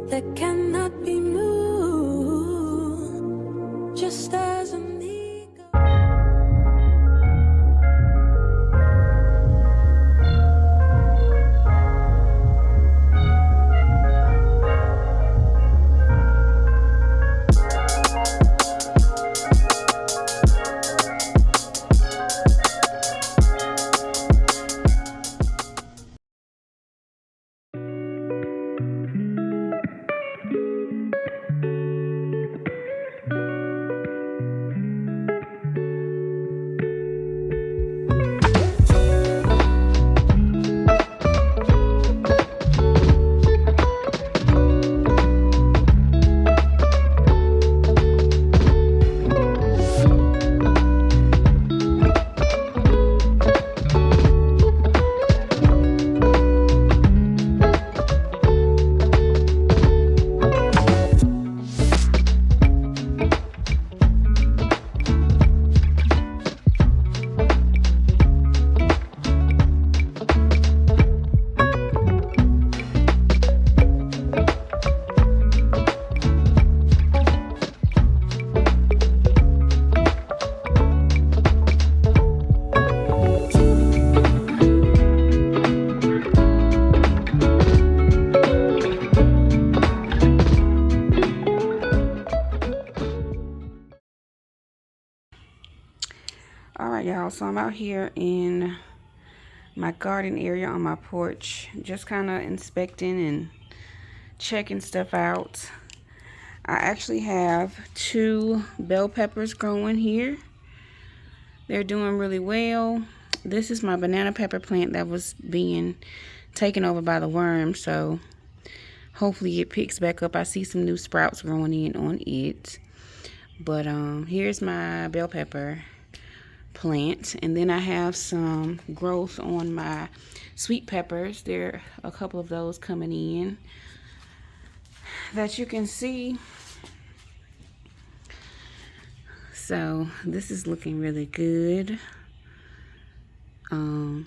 that cannot be moved, just as an eagle. Alright y'all, so I'm out here in my garden area on my porch, just kind of inspecting and checking stuff out. I actually have 2 bell peppers growing here. They're doing really well. This is my banana pepper plant that was being taken over by the worm, so hopefully it picks back up. I see some new sprouts growing in on it. But here's my bell pepper plant, and then I have some growth on my sweet peppers. There are a couple of those coming in that you can see. So this is looking really good. So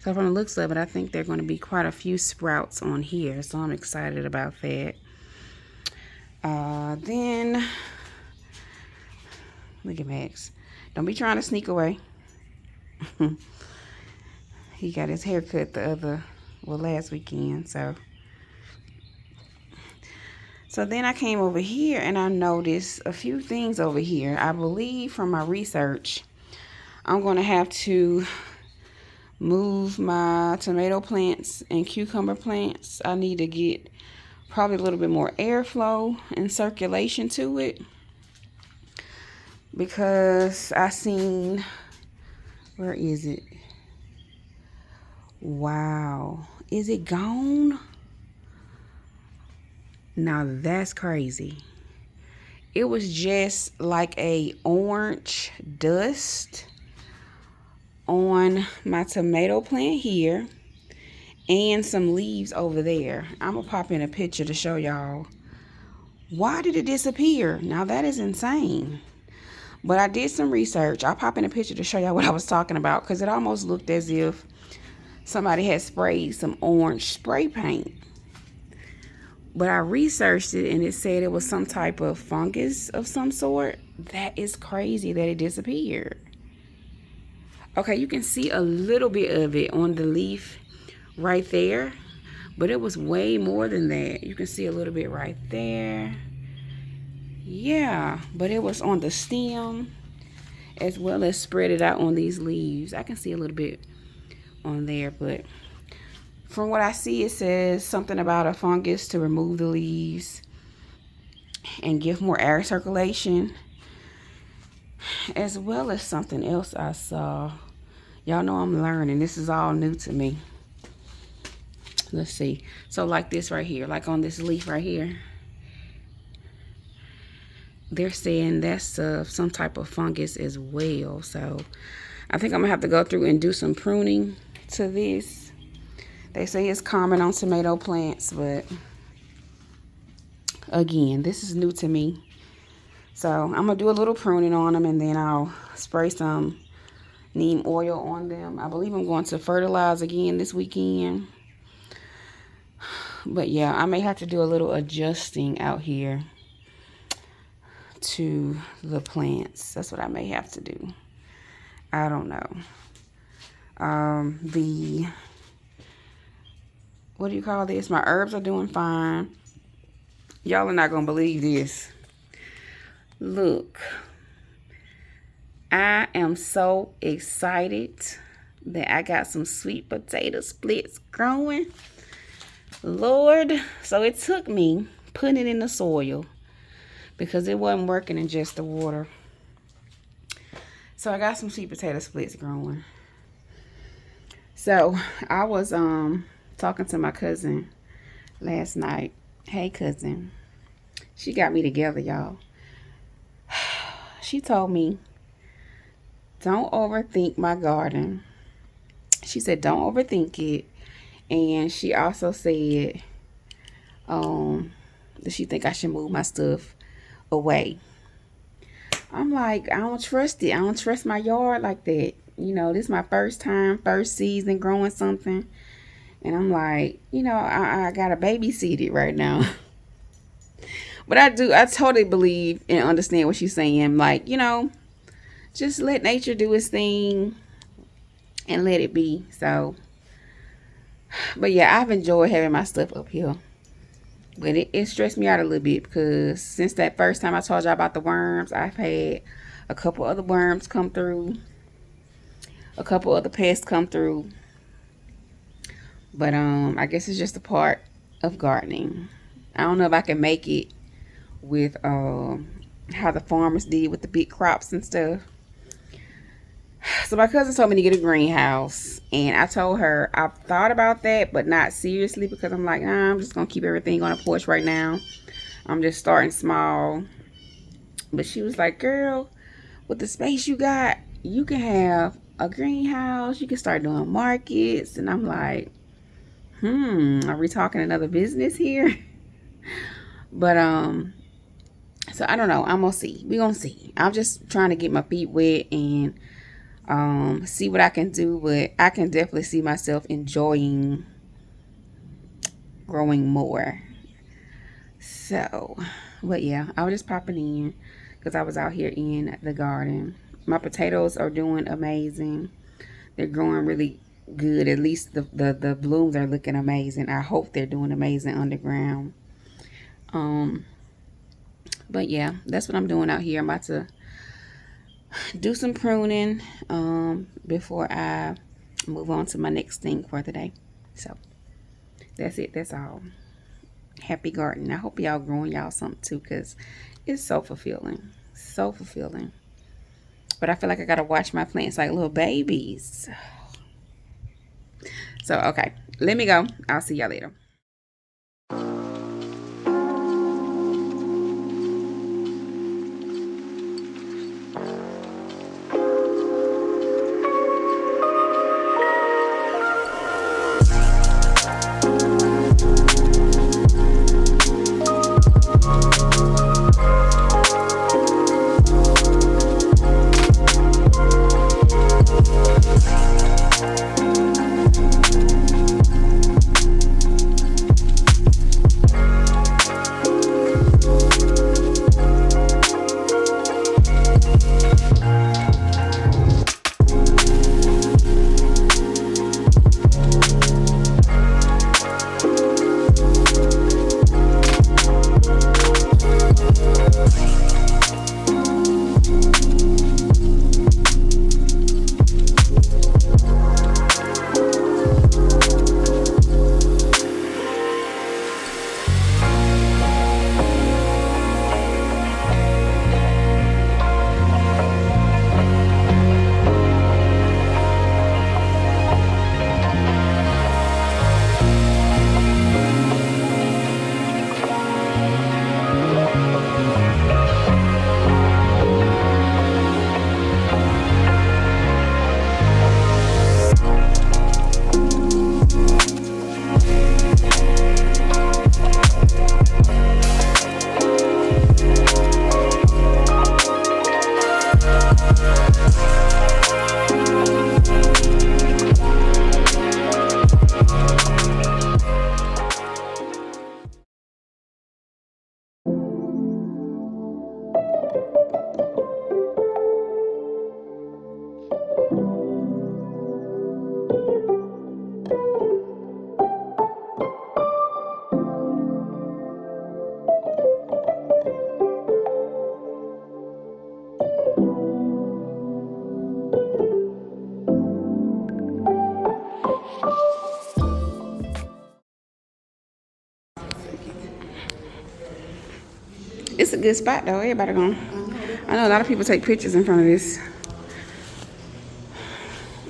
from the looks of it, I think there are going to be quite a few sprouts on here, so I'm excited about that. Then look at Max. Don't be trying to sneak away. He got his hair cut last weekend, so then I came over here and I noticed a few things over here. I believe from my research, I'm going to have to move my tomato plants and cucumber plants. I need to get probably a little bit more airflow and circulation to it, because I seen, where is it? Wow, is it gone? Now that's crazy. It was just like a orange dust on my tomato plant here and some leaves over there. I'm gonna pop in a picture to show y'all. Why did it disappear? Now that is insane. But I did some research. I'll pop in a picture to show y'all what I was talking about, because it almost looked as if somebody had sprayed some orange spray paint. But I researched it and it said it was some type of fungus of some sort. That is crazy that it disappeared. Okay, you can see a little bit of it on the leaf right there, but it was way more than that. You can see a little bit right there. Yeah, but it was on the stem as well as spread it out on these leaves. I can see a little bit on there, but from what I see, it says something about a fungus to remove the leaves and give more air circulation, as well as something else I saw. Y'all know I'm learning. This is all new to me. Let's see. So like this right here, like on this leaf right here, they're saying that's some type of fungus as well. So I think I'm gonna have to go through and do some pruning to this. They say it's common on tomato plants, but again, this is new to me. So I'm gonna do a little pruning on them, and then I'll spray some neem oil on them. I believe I'm going to fertilize again this weekend. But yeah, I may have to do a little adjusting out here to the plants. That's what I may have to do. I don't know. What do you call this? My herbs are doing fine. Y'all are not gonna believe this. Look, I am so excited that I got some sweet potato splits growing. Lord, so it took me putting it in the soil because it wasn't working in just the water. So I got some sweet potato splits growing. So I was talking to my cousin last night. Hey cousin, she got me together, y'all. She told me, don't overthink my garden. She said, don't overthink it. And she also said that she think I should move my stuff away. I'm like, I don't trust it. I don't trust my yard like that. You know, this is my first season growing something. And I'm like, you know, I gotta babysit it right now. But I totally believe and understand what she's saying. Like, you know, just let nature do its thing and let it be. So, but yeah, I've enjoyed having my stuff up here. But it stressed me out a little bit because since that first time I told y'all about the worms, I've had a couple other worms come through. A couple other pests come through. But I guess it's just a part of gardening. I don't know if I can make it with how the farmers did with the big crops and stuff. So my cousin told me to get a greenhouse, and I told her I've thought about that, but not seriously, because I'm like, I'm just gonna keep everything on the porch right now. I'm just starting small. But she was like, girl, with the space you got, you can have a greenhouse, you can start doing markets. And I'm like, are we talking another business here? But so I don't know. I'm gonna see. We're gonna see. I'm just trying to get my feet wet and see what I can do. But I can definitely see myself enjoying growing more. So, but yeah, I was just popping in because I was out here in the garden. My potatoes are doing amazing. They're growing really good. At least the blooms are looking amazing. I hope they're doing amazing underground. But yeah, that's what I'm doing out here. I'm about to do some pruning before I move on to my next thing for the day. So that's it. That's all. Happy gardening. I hope y'all growing y'all something too, because it's so fulfilling. So fulfilling. But I feel like I gotta watch my plants like little babies. So okay, let me go. I'll see y'all later. It's a good spot though. Everybody going. I know a lot of people take pictures in front of this.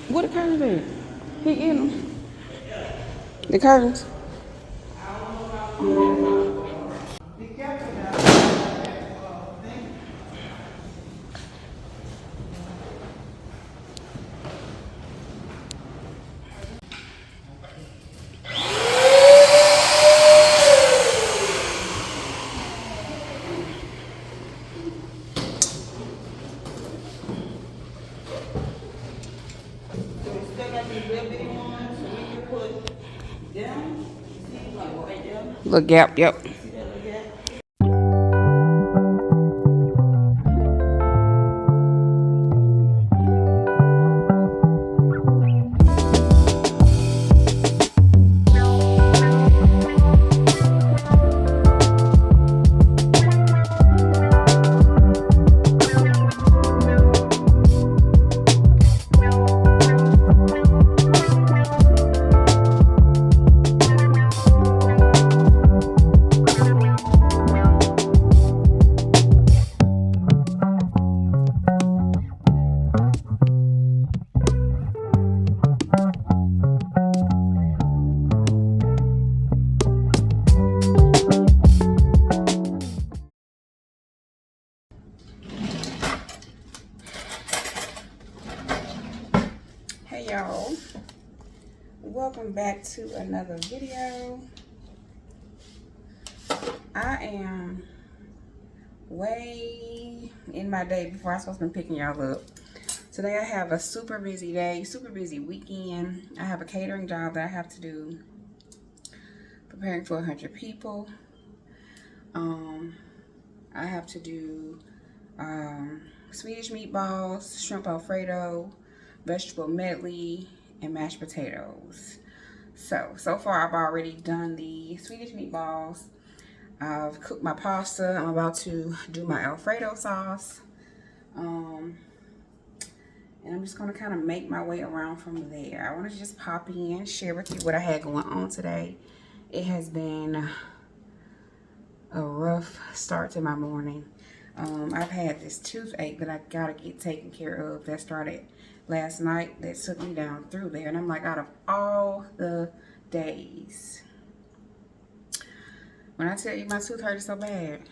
What the curtains at? He in them. The curtains. Little gap, yep. Y'all, welcome back to another video. I am way in my day before I'm supposed to be picking y'all up. Today I have a super busy day, super busy weekend. I have a catering job that I have to do, preparing for 100 people. I have to do Swedish meatballs, shrimp Alfredo, vegetable medley, and mashed potatoes. So far I've already done the Swedish meatballs. I've cooked my pasta. I'm about to do my Alfredo sauce. And I'm just gonna kind of make my way around from there. I want to just pop in, share with you what I had going on today. It has been a rough start to my morning. I've had this toothache that I gotta get taken care of that started last night, that took me down through there, and I'm like, out of all the days, when I tell you my tooth hurted so bad,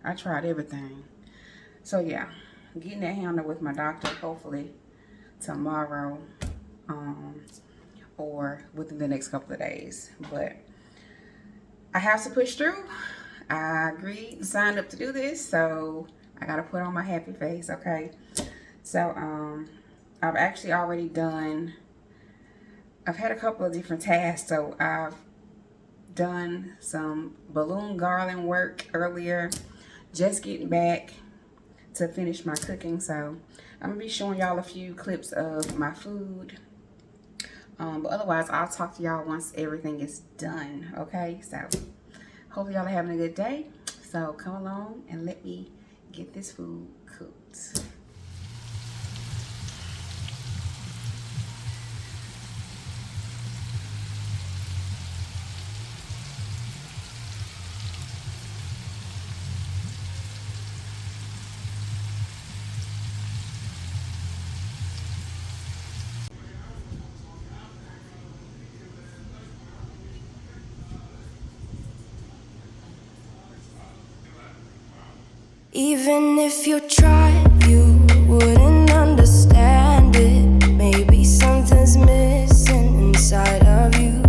I tried everything. So yeah, getting that handled with my doctor hopefully tomorrow, or within the next couple of days. But I have to push through. I agreed, signed up to do this, so I gotta put on my happy face, okay? So I've actually already done, I've had a couple of different tasks. So I've done some balloon garland work earlier, just getting back to finish my cooking. So I'm gonna be showing y'all a few clips of my food. But otherwise, I'll talk to y'all once everything is done, okay? So hopefully y'all are having a good day. So come along and let me get this food cooked. Even if you tried, you wouldn't understand it. Maybe something's missing inside of you.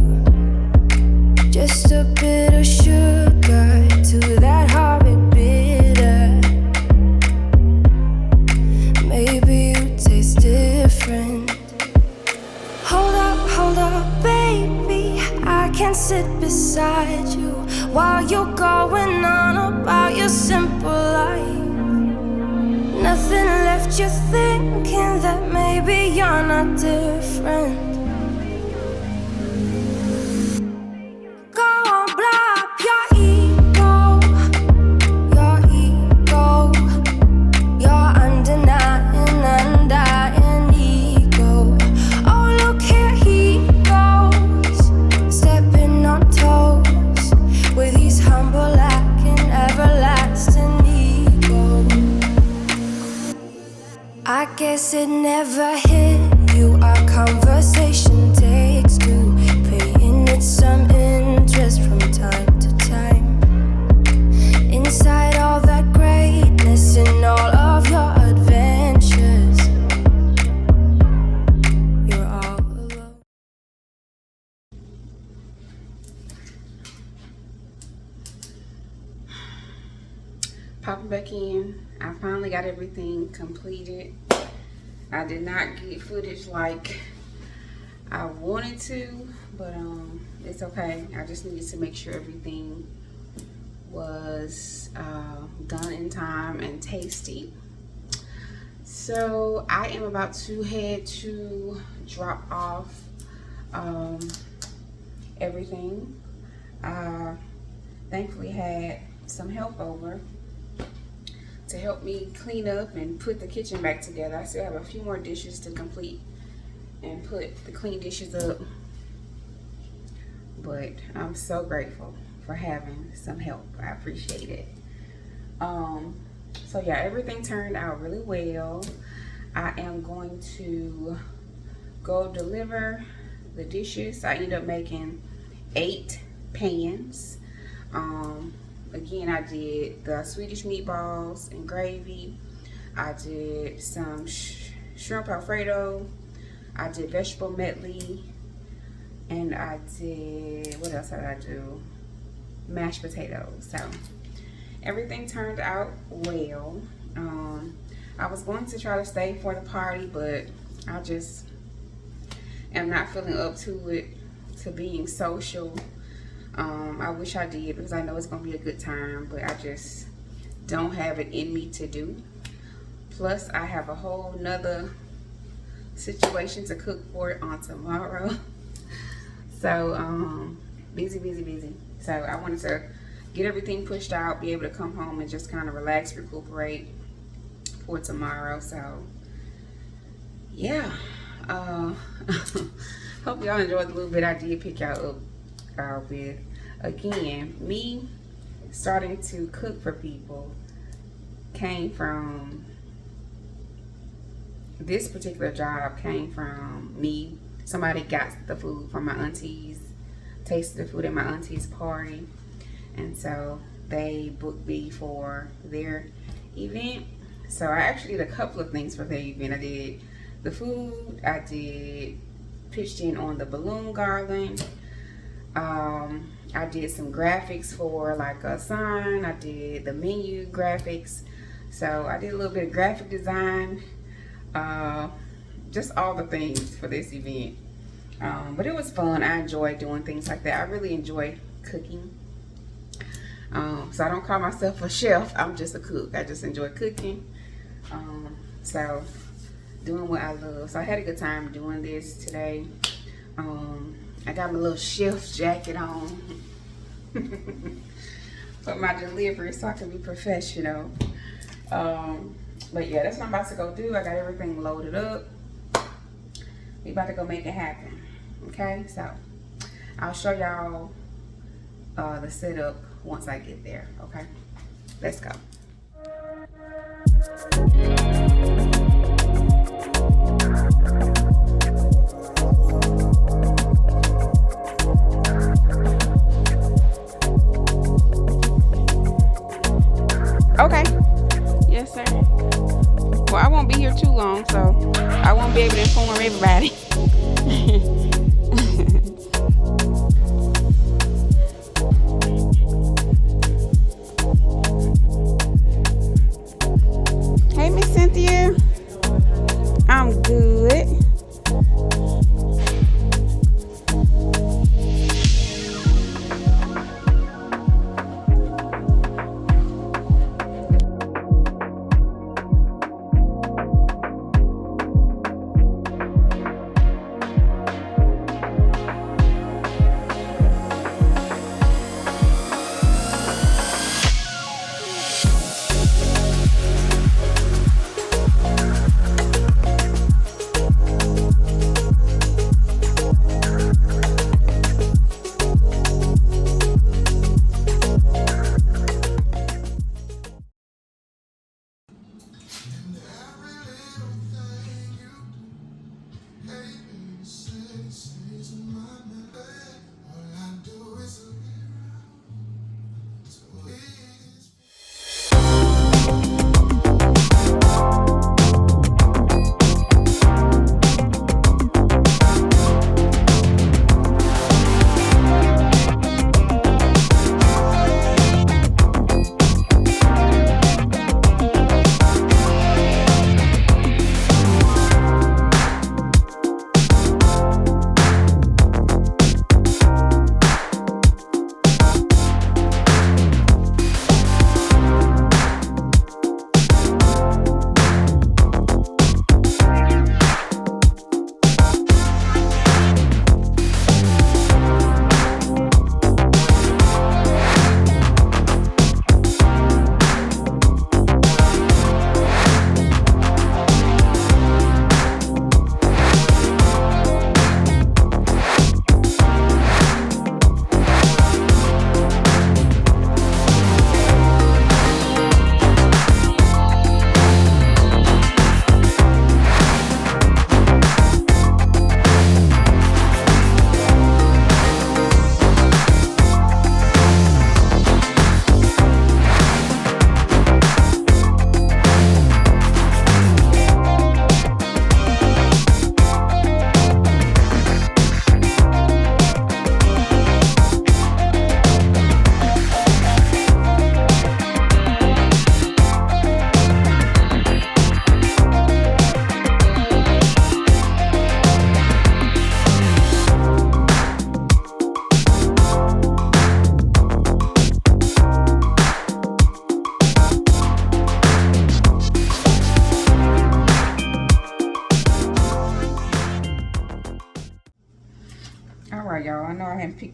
Just a bit of sugar to that horrid bitter. Maybe you taste different. Hold up, baby. I can sit beside you while you're going on about your simple life. Nothing left you thinking that maybe you're not different. Go on, blow up your ego, your undenying ego. Oh, look here he goes, stepping on toes with his humble, lacking, everlasting popping back in. I finally got everything completed. I did not get footage like I wanted to, but it's okay. I just needed to make sure everything was done in time and tasty. So I am about to head to drop off everything. Thankfully had some help over to help me clean up and put the kitchen back together. I still have a few more dishes to complete and put the clean dishes up, but I'm so grateful for having some help. I appreciate it. So yeah, everything turned out really well. I am going to go deliver the dishes. I ended up making 8 pans. Again, I did the Swedish meatballs and gravy. I did some shrimp Alfredo. I did vegetable medley. And I did, what else did I do? Mashed potatoes. So everything turned out well. I was going to try to stay for the party, but I just am not feeling up to it, to being social. I wish I did, because I know it's gonna be a good time, but I just don't have it in me to do. Plus I have a whole nother situation to cook for on tomorrow. So busy. So I wanted to get everything pushed out, be able to come home and just kind of relax, recuperate for tomorrow. So yeah, hope y'all enjoyed the little bit I did pick y'all up with. Again, me starting to cook for people came from, this particular job came from me. Somebody got the food from my aunties, tasted the food at my auntie's party, and so they booked me for their event. So I actually did a couple of things for their event. I did the food, I did pitched in on the balloon garland, I did some graphics for like a sign, I did the menu graphics. So I did a little bit of graphic design, just all the things for this event. But it was fun. I enjoy doing things like that. I really enjoy cooking. So I don't call myself a chef, I'm just a cook. I just enjoy cooking. So doing what I love. So I had a good time doing this today. I got my little chef jacket on for my delivery so I can be professional. But yeah, that's what I'm about to go do. I got everything loaded up. We about to go make it happen. Okay, so I'll show y'all the setup once I get there. Okay, let's go. Okay. Yes, sir. Well, I won't be here too long, so I won't be able to inform everybody. Hey, Miss Cynthia. I'm good.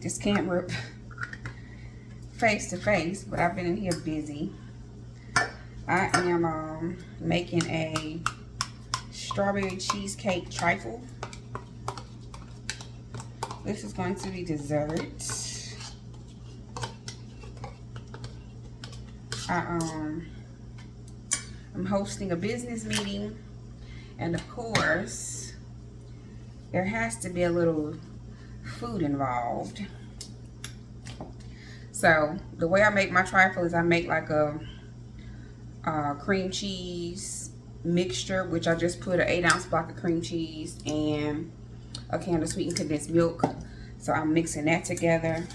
this camera face to face, but I've been in here busy. I am making a strawberry cheesecake trifle. This is going to be dessert. I'm hosting a business meeting, and of course there has to be a little food involved. So the way I make my trifle is I make like a cream cheese mixture, which I just put an 8-ounce block of cream cheese and a can of sweetened condensed milk. So I'm mixing that together.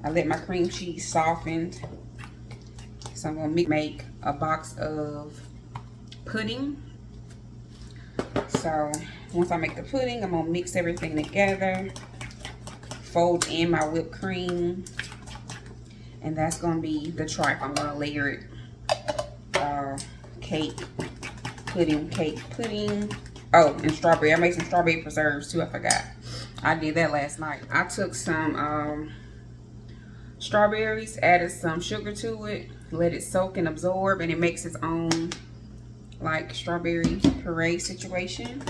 I let my cream cheese soften. So I'm going to make a box of pudding. So once I make the pudding, I'm going to mix everything together, fold in my whipped cream, and that's going to be the trifle. I'm going to layer it cake, pudding. Oh, and strawberry. I made some strawberry preserves too. I forgot. I did that last night. I took some strawberries, added some sugar to it, let it soak and absorb, and it makes its own like strawberry puree situation.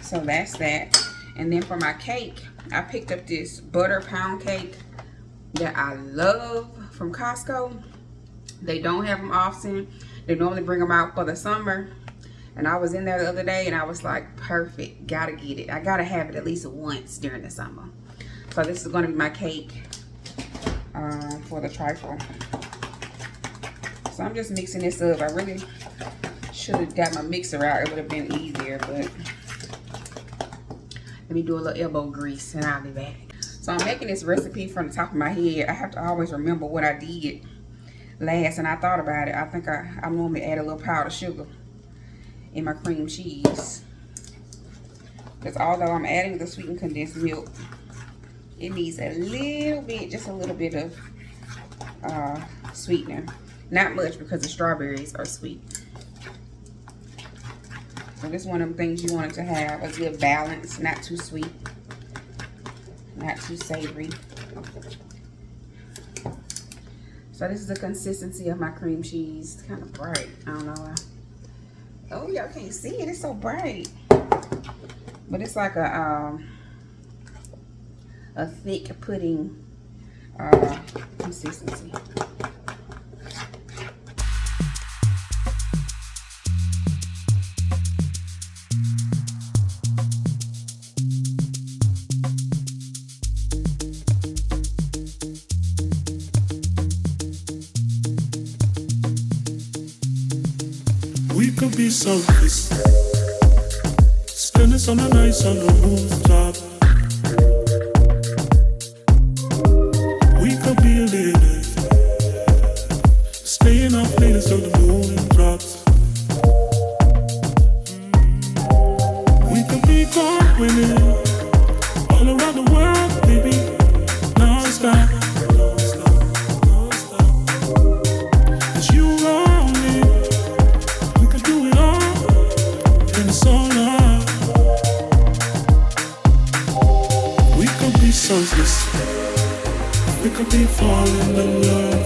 So that's that. And then for my cake, I picked up this butter pound cake that I love from Costco. They don't have them often. They normally bring them out for the summer. And I was in there the other day and I was like, perfect, gotta get it. I gotta have it at least once during the summer. So this is gonna be my cake for the trifle. So I'm just mixing this up. I really should have got my mixer out. It would have been easier, but let me do a little elbow grease and I'll be back. So I'm making this recipe from the top of my head. I have to always remember what I did last, and I thought about it. I think I normally add a little powdered sugar in my cream cheese, because although I'm adding the sweetened condensed milk, it needs a little bit, just a little bit of sweetener. Not much, because the strawberries are sweet. So this is one of them things you want it to have a good balance, not too sweet, not too savory. So this is the consistency of my cream cheese. It's kind of bright. I don't know why. Oh, y'all can't see it. It's so bright. But it's like a thick pudding consistency. We could be selfish, spending summer nights on the rooftop. We could be living, staying up late until the moon drops. We could be gone winning, all around the world, baby, non-stop. Cause you wrong me. Do it all, and it's all love. We could be selfless, we could be falling in love.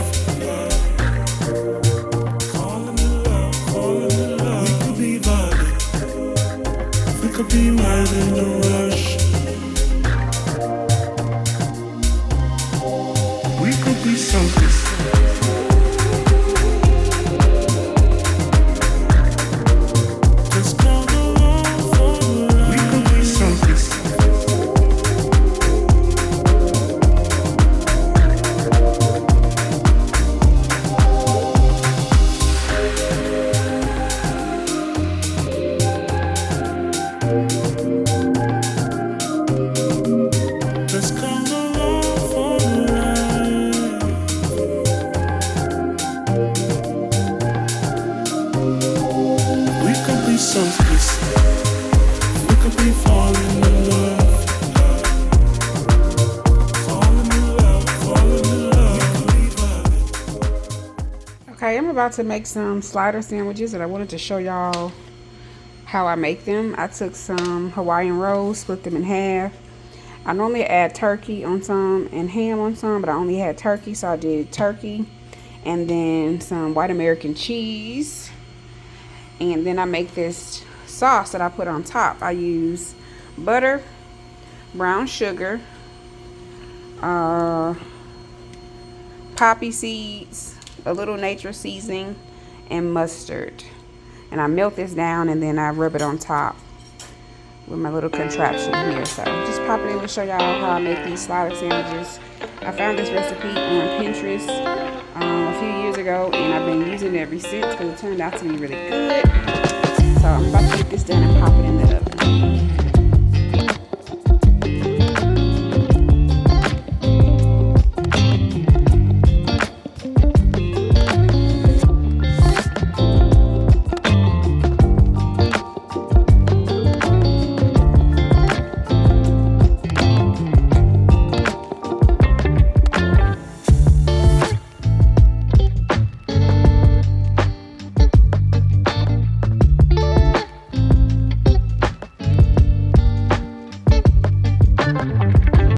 Falling in love, falling in love. We could be vibing, we could be riding the rush. We could be selfless. Okay, I'm about to make some slider sandwiches, and I wanted to show y'all how I make them. I took some Hawaiian rolls, split them in half, I normally add turkey on some and ham on some, but I only had turkey, so I did turkey. And then some white American cheese. And then I make this sauce that I put on top. I use butter, brown sugar, poppy seeds, a little nature seasoning, and mustard. And I melt this down and then I rub it on top with my little contraption here. So just pop it in to show y'all how I make these slider sandwiches. I found this recipe on Pinterest a few years ago, and I've been using it ever since because it turned out to be really good. So I'm about to get this done and pop it in the oven.